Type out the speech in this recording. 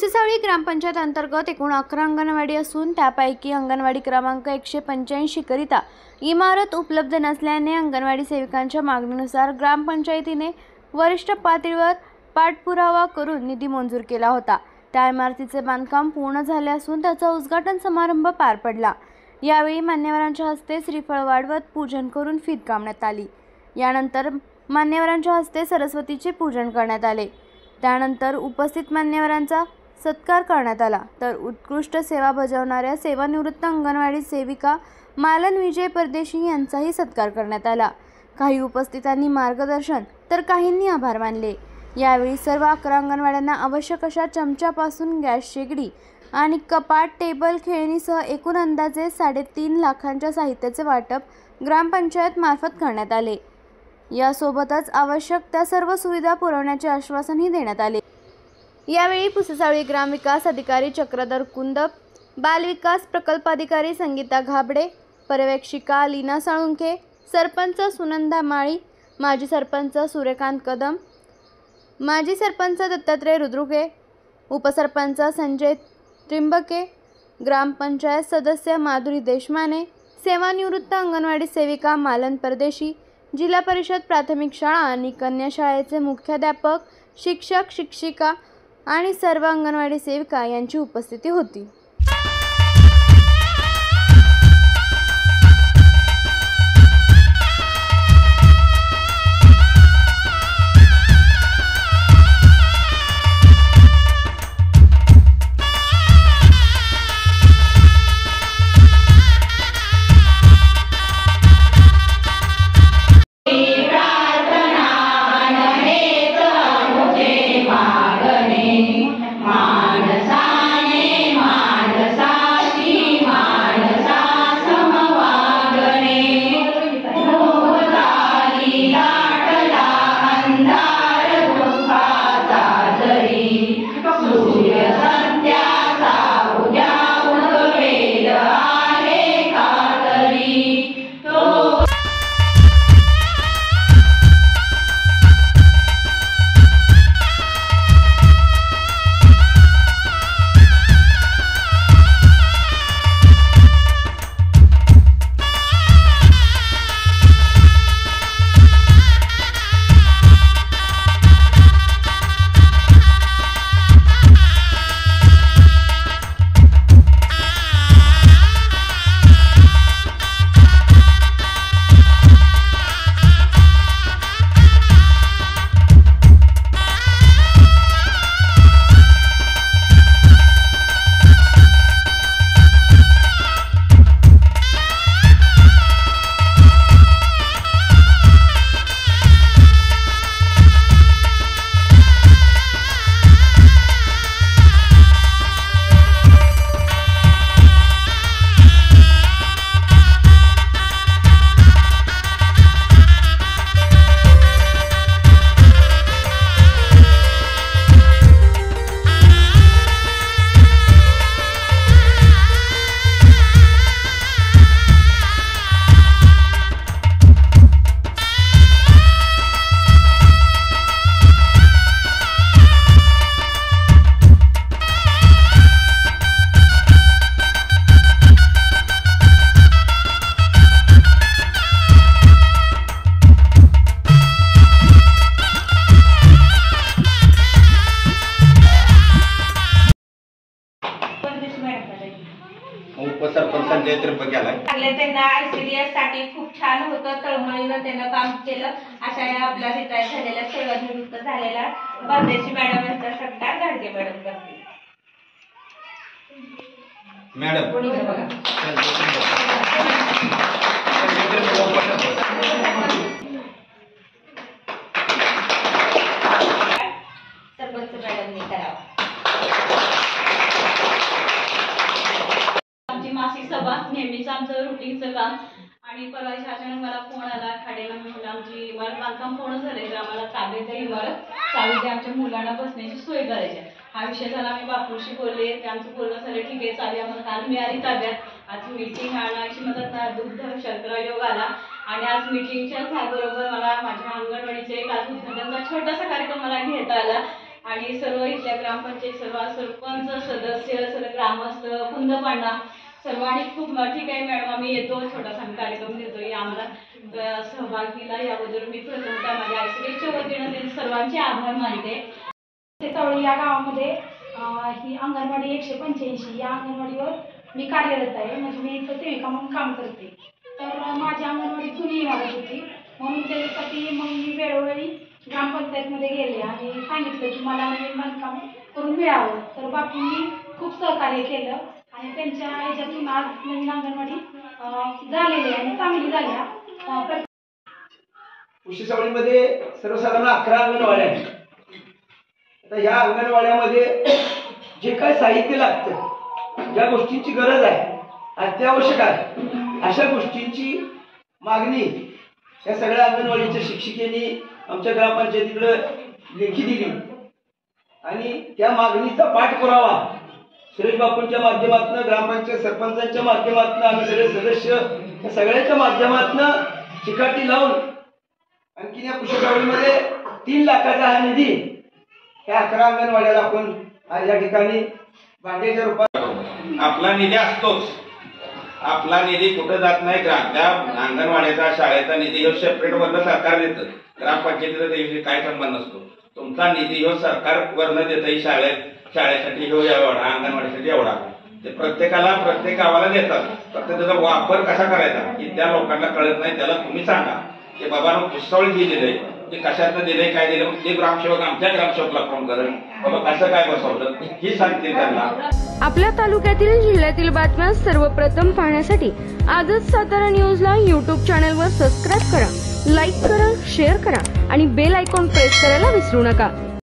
पुसेसावळी ग्रामपंचायत अंतर्गत एकूण 11 अंगणवाडी असून त्यापैकी अंगणवाडी क्रमांक 185 करिता इमारत उपलब्ध नसल्याने अंगणवाडी सेविकांच्या मागणीनुसार ग्रामपंचायतीने वरिष्ठ पातळीवर पाठपुरावा करून निधी मंजूर केला होता। त्या इमारतीचे बांधकाम पूर्ण झाले असून त्याचा उद्घाटन समारंभ पार पडला। यावेळी मान्यवरांच्या हस्ते श्रीफळ वाढवत पूजन करून फीत काढण्यात आली। यानंतर मान्यवरांच्या हस्ते सरस्वतीचे पूजन करण्यात आले। त्यानंतर उपस्थित मान्यवरांचा सत्कार करण्यात आला। तर उत्कृष्ट सेवा बजावणाऱ्या सेवानिवृत्त अंगणवाडी सेविका मालन विजय परदेशी यांचाही सत्कार करण्यात आला। काही उपस्थितांनी मार्गदर्शन तर काहींनी आभार मानले। यावेळी सर्व 11 अंगणवाड्यांना आवश्यक अशा चमच्यापासून गॅस शेगडी आणि कपाट, टेबल, खेळणीसह एकूण अंदाजे 3.5 लाखांच्या साहित्याचे वाटप ग्रामपंचायत मार्फत करण्यात आले। यासोबतच आवश्यक त्या सर्व सुविधा पुरवण्याचे आश्वासनही देण्यात आले। यावेळी पुसेसावळी ग्रामविकास अधिकारी चक्रधर कुंदप, बालविकास प्रकल्पाधिकारी संगीता घाबडे, पर्यवेक्षिका लीना साळुंखे, सरपंच सुनंदा माळी, माजी सरपंच सूर्यकांत कदम, माजी सरपंच दत्तात्रय रुद्रुगे, उपसरपंच संजय त्रिंबके, ग्रामपंचायत सदस्य माधुरी देशमाने, सेवानिवृत्त अंगणवाडी सेविका मालन परदेशी, जिल्हा परिषद प्राथमिक शाळा आणि कन्या शाळेचे मुख्याध्यापक, शिक्षक, शिक्षिका आणि सर्व अंगणवाडी सेविका यांची उपस्थिती होती। उपसरपंच संजय त्रिंबके आलाय त्यांना आयसीडीएस साठी खूप छान होतं, तळमळीनं त्यांना काम केलं। अशा या आपल्या रिटायर झालेल्या सेवानिवृत्त झालेल्या परदेशी मॅडम यांचा सत्कार घाडगे मॅडम करतील। मॅडम सरपंच मॅडमनी करावा। मासिक सभा नेहमीच आमचं रुटीनचं काम आणि परवा अचानक मला फोन आला खाडेला म्हणून आमची इमारत बांधकाम पूर्ण झाले तर आम्हाला ताब्यात इमारत चालू आमच्या मुलांना बसण्याची सोय करायची। हा विषय झाला, मी बापूशी बोलले, त्यांचं बोलणं झालं ठीक आहे चालेल, आम्हाला काल मिळाली ताब्यात। आज मीटिंग आणायची मदत दुग्ध शर्करा योग आला आणि आज मीटिंगच्या बरोबर मला माझ्या अंगणवाडीचे एक आज उद्घाटनाचा छोटासा कार्यक्रम मला घेता आला आणि सर्व इथल्या ग्रामपंचायत सर्व सरपंच सदस्य सर्व ग्रामस्थ कुंदपांडा सर्वांनी खूप ठीक आहे मॅडम आम्ही येतो छोटासा कार्यक्रम देतो आम्हाला सहभागीला याबद्दल मी प्रथमतः माझ्या आयसीडीच्या वतीनं त्यांचे सर्वांचे आभार मानते. तवळी या गावामध्ये ही अंगणवाडी 185 या अंगणवाडीवर मी कार्यरत आहे. म्हणजे मी इथं सेविका म्हणून काम करते. तर माझी अंगणवाडी जुनी इमारत होती म्हणून त्यासाठी मग मी वेळोवेळी ग्रामपंचायतमध्ये गेले आणि सांगितलं की मला नवीन बांधकाम करून मिळावं. तर बापूंनी खूप सहकार्य केलं आणि त्यांच्या ह्याच्यातून आज नवीन अंगणवाडी झालेली आहे आणि चांगली झाल्या. उशीसावळीमध्ये सर्वसाधारण 11 अंगणवाड्या आहेत. आता ह्या अंगणवाड्यामध्ये जे काय साहित्य लागतं ज्या गोष्टींची गरज आहे अत्यावश्यक आहे अशा गोष्टींची मागणी या सगळ्या अंगणवाडीच्या शिक्षिकेनी आमच्या ग्रामपंचायतीकडे लेखी दिली आणि त्या मागणीचा पाठपुरावा सुरेश बापूंच्या माध्यमातून ग्रामपंचायत सरपंचांच्या माध्यमातून आम्ही सगळे सदस्य या सगळ्यांच्या माध्यमातून चिकाटी लावून आणखी या कुशकावळीमध्ये 3 लाखाचा हा निधी या 11 अंगणवाड्याला आपण आज या ठिकाणी भांड्याच्या रूपात आपला निधी असतोच. आपला निधी कुठं जात नाही. त्या अंगणवाड्याचा शाळेचा निधी हो सेपरेट वरनं सरकार देतं. ग्रामपंचायतीचा त्याच्याशी काय संबंध नसतो. तुमचा निधी हो सरकार वरनं देतं. शाळेसाठी हो एवढा अंगणवाडीसाठी एवढा ते प्रत्येकाला प्रत्येक गावाला देतात. फक्त त्याचा वापर कसा करायचा की त्या लोकांना कळत नाही. त्याला तुम्ही सांगा की बाबा पुस्तळ जी दिलंय ते कशाचं दिलंय काय दिलं ते ग्रामसेवक आमच्या ग्रामसेवकला फोन करेल बाबा कसं काय बसवलं ही सांगते त्यांना. आपल्या तालुक्यातील जिल्ह्यातील बातम्या सर्वप्रथम पाहण्यासाठी आजच सातारा न्यूजला YouTube चॅनलवर सबस्क्राईब करा, लाईक करा, शेअर करा आणि बेल आयकॉन प्रेस करायला विसरू नका.